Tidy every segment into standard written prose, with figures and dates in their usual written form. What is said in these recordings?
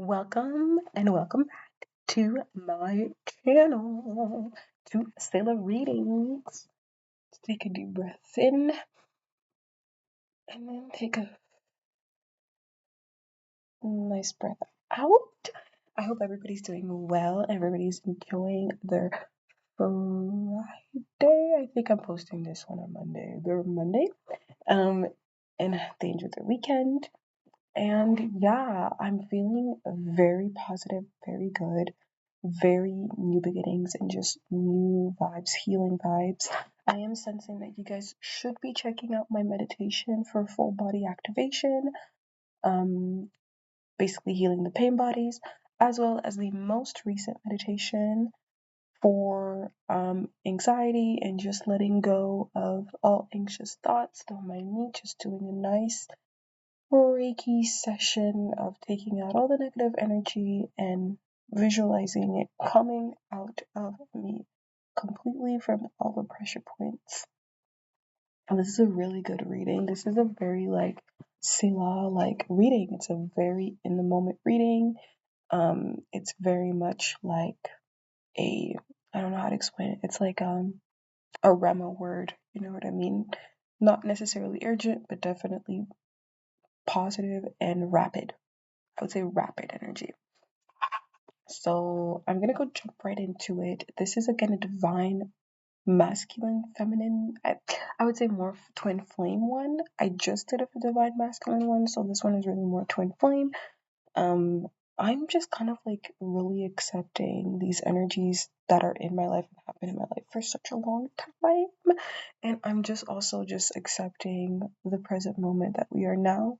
Welcome and welcome back to my channel, to Stella Readings. Let's take a deep breath in and then take a nice breath out. I hope everybody's doing well. Everybody's enjoying their Friday. I think I'm posting this one on Monday. Their Monday. And they enjoyed their weekend. And yeah, I'm feeling very positive, very good, very new beginnings, and just new vibes, healing vibes. I am sensing that you guys should be checking out my meditation for full body activation, um, basically healing the pain bodies, as well as the most recent meditation for anxiety and just letting go of all anxious thoughts. Don't mind me, just doing a nice Reiki session of taking out all the negative energy and visualizing it coming out of me completely from all the pressure points. And this is a really good reading. This is a very Selah reading. It's a very in the moment reading. It's very much like a I don't know how to explain it. It's like a Rema word, you know what I mean? Not necessarily urgent, but definitely positive and rapid. I would say rapid energy. So I'm gonna go jump right into it. This is again a divine masculine, feminine. I would say more twin flame one. I just did a divine masculine one, so this one is really more twin flame. Um, I'm just kind of like really accepting these energies that are in my life and have been in my life for such a long time. And I'm just also just accepting the present moment that we are now.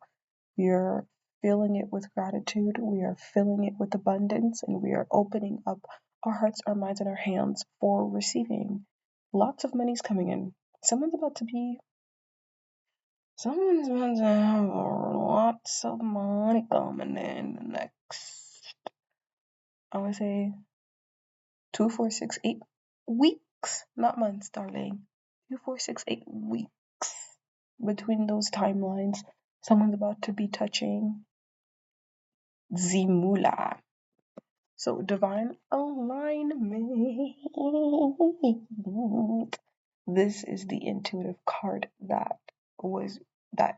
We are filling it with gratitude. We are filling it with abundance, and we are opening up our hearts, our minds, and our hands for receiving. Lots of money's coming in. Someone's about to have lots of money coming in the next, I would say, 2, 4, 6, 8 weeks, not months, darling. 2, 4, 6, 8 weeks. Between those timelines, someone's about to be touching Zimula. So divine alignment. This is the intuitive card that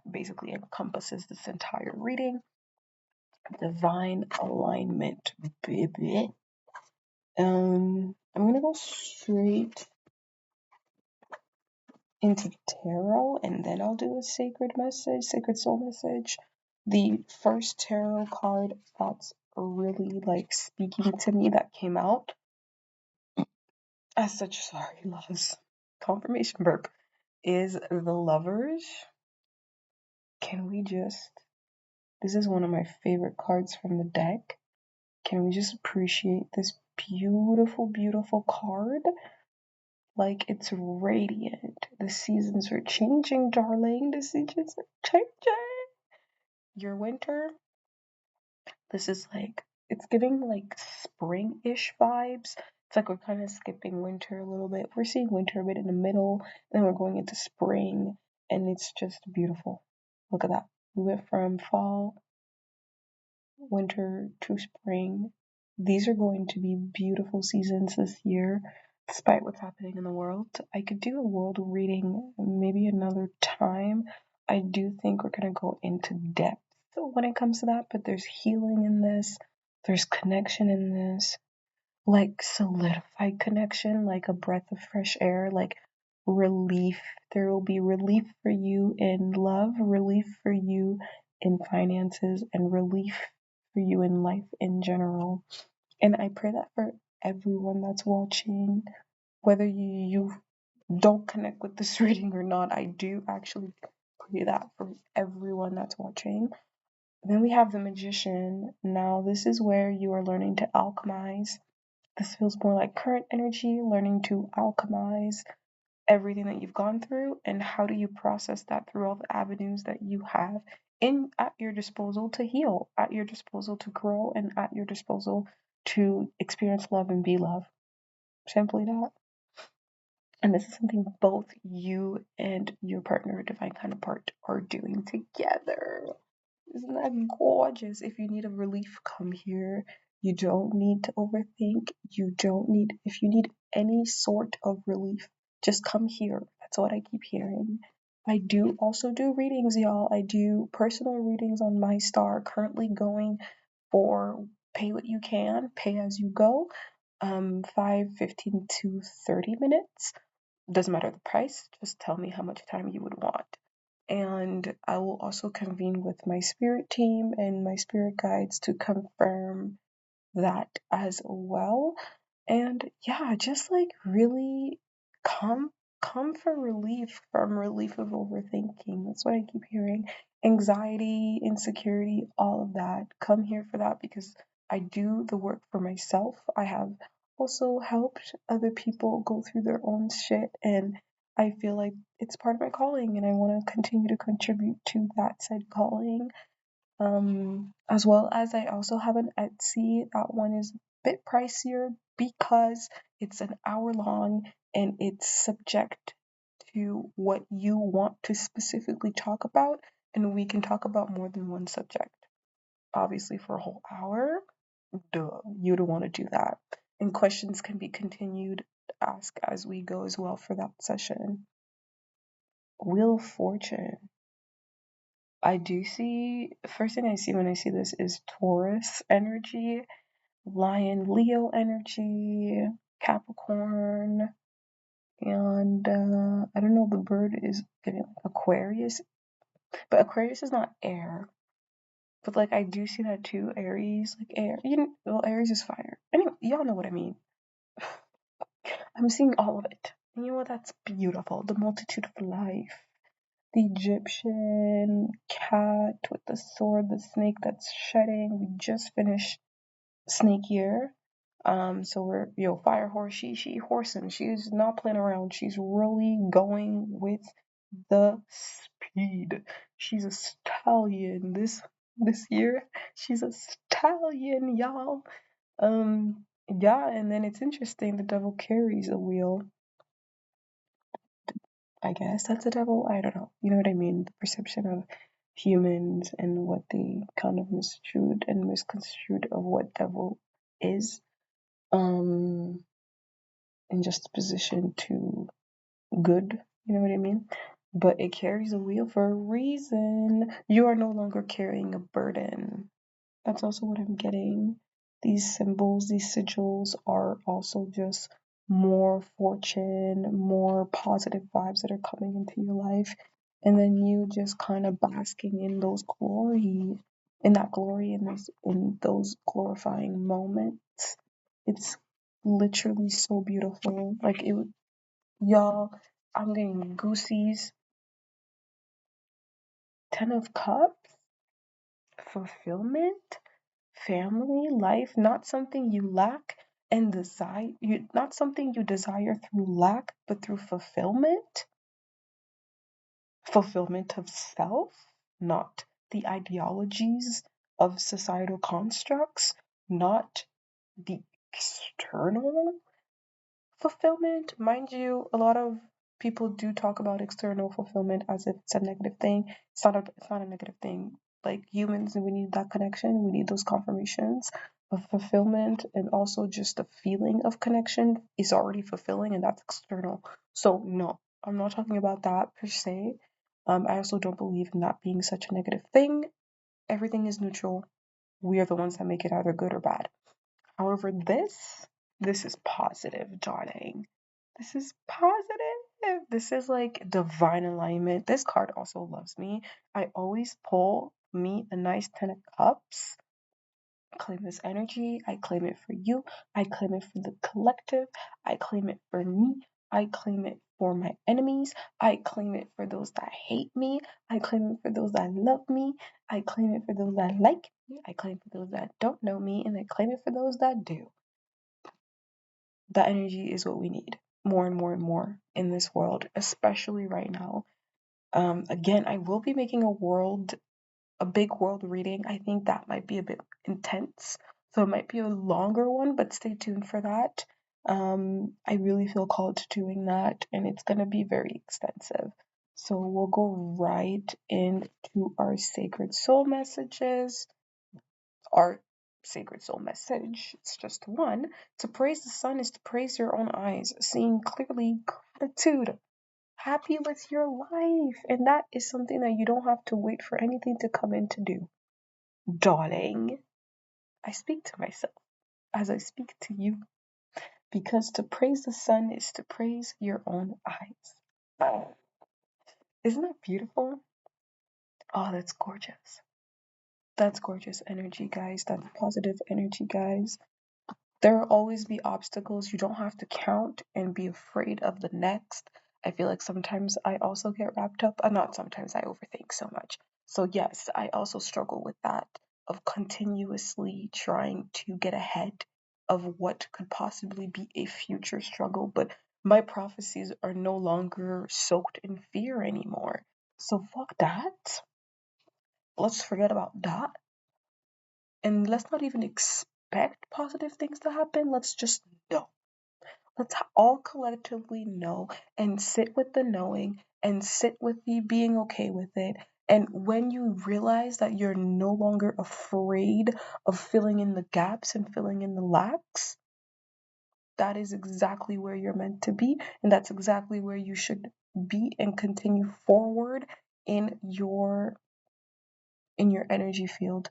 basically encompasses this entire reading. Divine alignment, baby. I'm gonna go straight into tarot and then I'll do a sacred message, sacred soul message. The first tarot card that's really speaking to me that came out as such, sorry, loves confirmation burp, is the Lovers. Can we just, this is one of my favorite cards from the deck. Can we just appreciate this beautiful, beautiful card? Like, it's radiant. The seasons are changing, darling. The seasons are changing. Your winter, this is it's giving spring-ish vibes. It's like we're kind of skipping winter a little bit. We're seeing winter a bit in the middle, and then we're going into spring, and it's just beautiful. Look at that. We went from fall, winter to spring. These are going to be beautiful seasons this year, despite what's happening in the world. I could do a world reading maybe another time. I do think we're going to go into depth when it comes to that, but there's healing in this, there's connection in this, like solidified connection, like a breath of fresh air, like relief. There will be relief for you in love, relief for you in finances, and relief for you in life in general. And I pray that for everyone that's watching, whether you don't connect with this reading or not, I do actually pray that for everyone that's watching. Then we have the Magician. Now, this is where you are learning to alchemize. This feels more like current energy, learning to alchemize everything that you've gone through, and how do you process that through all the avenues that you have at your disposal to heal, at your disposal to grow, and at your disposal to experience love and be love. Simply that. And this is something both you and your partner, divine counterpart, are doing together. Isn't that gorgeous? If you need a relief, come here. You don't need to overthink. You don't need, if you need any sort of relief, just come here. That's what I keep hearing. I do also do readings, y'all. I do personal readings on MyStar, currently going for pay what you can, pay as you go. 5, 15 to 30 minutes. Doesn't matter the price, just tell me how much time you would want. And I will also convene with my spirit team and my spirit guides to confirm that as well. And yeah, just like really come come for relief from relief of overthinking. That's what I keep hearing. Anxiety, insecurity, all of that. Come here for that because I do the work for myself. I have also helped other people go through their own shit, and I feel like it's part of my calling and I want to continue to contribute to that said calling. As well as I also have an Etsy. That one is a bit pricier because it's an hour long and it's subject to what you want to specifically talk about, and we can talk about more than one subject. Obviously, for a whole hour, duh, you'd want to do that. And questions can be continued to ask as we go as well for that session. Wheel of Fortune. I do see, first thing I see when I see this is Taurus energy, Lion Leo energy, Capricorn, and I don't know, the bird is giving like Aquarius, but Aquarius is not air. But like I do see that too, Aries, like air. You know, well, Aries is fire. Anyway, y'all know what I mean. I'm seeing all of it. And you know what? That's beautiful. The multitude of life. The Egyptian cat with the sword, the snake that's shedding. We just finished snake year. So we're fire horse, she horsing. She's not playing around. She's really going with the speed. She's a stallion this year. She's a stallion, y'all. Yeah, and then it's interesting. The devil carries a wheel. I guess that's a devil. I don't know. You know what I mean? The perception of humans and what they kind of misconstrued and misconstrued of what devil is. Um, in juxtaposition to good. You know what I mean? But it carries a wheel for a reason. You are no longer carrying a burden. That's also what I'm getting. These symbols, these sigils are also just more fortune, more positive vibes that are coming into your life. And then you just kind of basking in those glory, in that glory, in those glorifying moments. It's literally so beautiful. Like it, y'all, I'm getting goosies. 10 of Cups, fulfillment, family, life, not something you lack and desire, not something you desire through lack, but through fulfillment. Fulfillment of self, not the ideologies of societal constructs, not the external fulfillment. Mind you, a lot of people do talk about external fulfillment as if it's a negative thing. It's not a negative thing. Like humans, we need that connection. We need those confirmations of fulfillment, and also just the feeling of connection is already fulfilling, and that's external. So no, I'm not talking about that per se. I also don't believe in that being such a negative thing. Everything is neutral. We are the ones that make it either good or bad. However, this is positive, darling. This is positive. This is like divine alignment. This card also loves me. I always pull me a nice 10 of cups. Claim this energy. I claim it for you. I claim it for the collective. I claim it for me. I claim it for my enemies. I claim it for those that hate me. I claim it for those that love me. I claim it for those that like me. I claim it for those that don't know me. And I claim it for those that do. That energy is what we need more and more and more in this world, especially right now. Again, I will be making a big world reading. I think that might be a bit intense, so it might be a longer one, but stay tuned for that. I really feel called to doing that, and it's gonna be very extensive. So we'll go right into our sacred soul messages. Our sacred soul message, it's just one. To praise the sun is to praise your own eyes, seeing clearly, gratitude, happy with your life. And that is something that you don't have to wait for anything to come in to do. Darling, I speak to myself as I speak to you, because to praise the sun is to praise your own eyes. Oh, isn't that beautiful? Oh, that's gorgeous. That's gorgeous energy, guys. That's positive energy, guys. There will always be obstacles. You don't have to count and be afraid of the next. I feel like sometimes I also get wrapped up, not sometimes, I overthink so much. So, yes, I also struggle with that of continuously trying to get ahead of what could possibly be a future struggle. But my prophecies are no longer soaked in fear anymore. So, fuck that. Let's forget about that. And let's not even expect positive things to happen. Let's just know. Let's all collectively know and sit with the knowing and sit with the being okay with it. And when you realize that you're no longer afraid of filling in the gaps and filling in the lacks, that is exactly where you're meant to be. And that's exactly where you should be and continue forward in your energy field,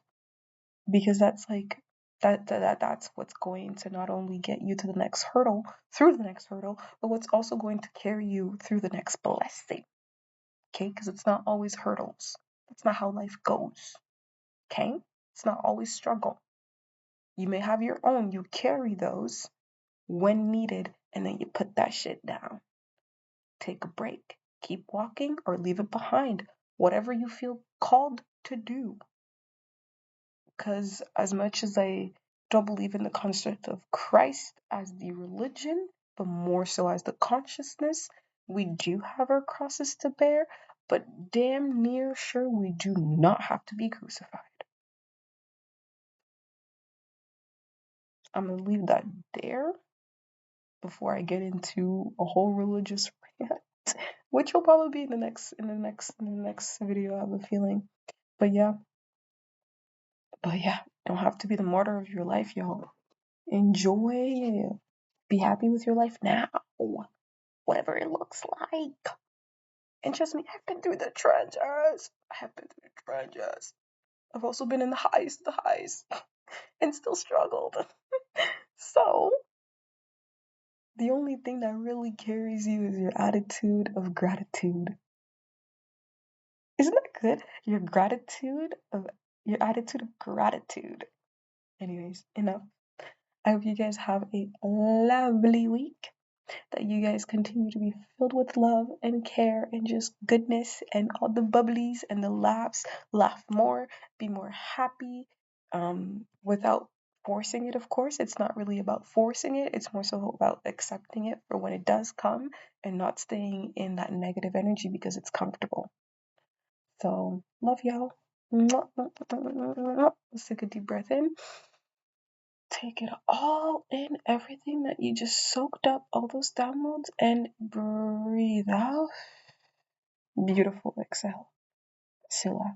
because that's like that's what's going to not only get you to the next hurdle, through the next hurdle, but what's also going to carry you through the next blessing. Okay, because it's not always hurdles. That's not how life goes. Okay, it's not always struggle. You may have your own, you carry those when needed, and then you put that shit down. Take a break, keep walking, or leave it behind, whatever you feel called to do. Because as much as I don't believe in the concept of Christ as the religion, but more so as the consciousness, we do have our crosses to bear, but damn near sure we do not have to be crucified. I'm gonna leave that there before I get into a whole religious rant, which will probably be in the next video, I have a feeling. But yeah, don't have to be the martyr of your life, y'all. Enjoy. Be happy with your life now, whatever it looks like. And trust me, I've been through the trenches. I have been through the trenches. I've also been in the highs, and still struggled. So, the only thing that really carries you is your attitude of gratitude. Isn't that good? Your attitude of gratitude. Anyways, enough. I hope you guys have a lovely week, that you guys continue to be filled with love and care and just goodness and all the bubblies and the laughs. Laugh more, be more happy, without forcing it, of course. It's not really about forcing it, it's more so about accepting it for when it does come and not staying in that negative energy because it's comfortable. So, love y'all. Let's take a deep breath in. Take it all in, everything that you just soaked up, all those downloads, and breathe out. Beautiful exhale. Sila.